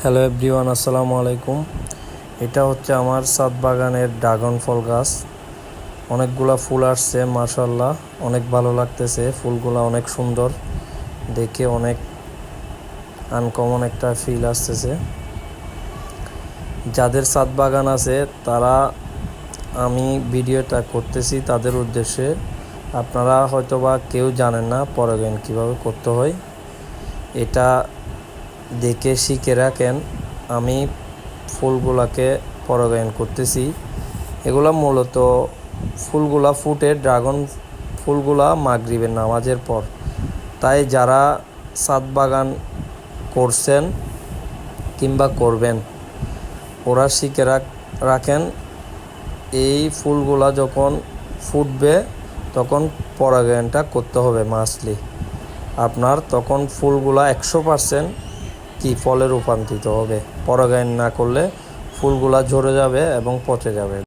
Hello everyone, আসসালামু আলাইকুম। এটা হচ্ছে আমার ছাদ বাগানের ড্রাগন ফল গাছ। অনেকগুলা ফুল আসছে, মাশাআল্লাহ অনেক ভালো লাগতেছে। ফুলগুলা অনেক সুন্দর, দেখে অনেক আনকমন একটা ফিল আসতেছে। যাদের ছাদ বাগান আছে তারা, আমি ভিডিওটা করতেছি তাদের উদ্দেশ্যে। আপনারা হয়তোবা কেউ জানেন না পরাগায়ন কীভাবে করতে হয়, এটা দেখে শিখে রাখেন। আমি ফুলগুলাকে পরাগায়ন করতেছি। এগুলা মূলত ফুলগুলা ফুটে, ড্রাগন ফুলগুলা মাগরিবের নামাজের পর। তাই যারা ছাদ বাগান করছেন কিংবা করবেন, ওরা শিখে রাখেন এই ফুলগুলা যখন ফুটবে তখন পরাগায়নটা করতে হবে মাস্টলি। আপনার তখন ফুলগুলা 100% ফলে রূপান্তরিত হবে। পরাগায়ন না করলে ফুলগুলা ঝরে যাবে এবং পচে যাবে।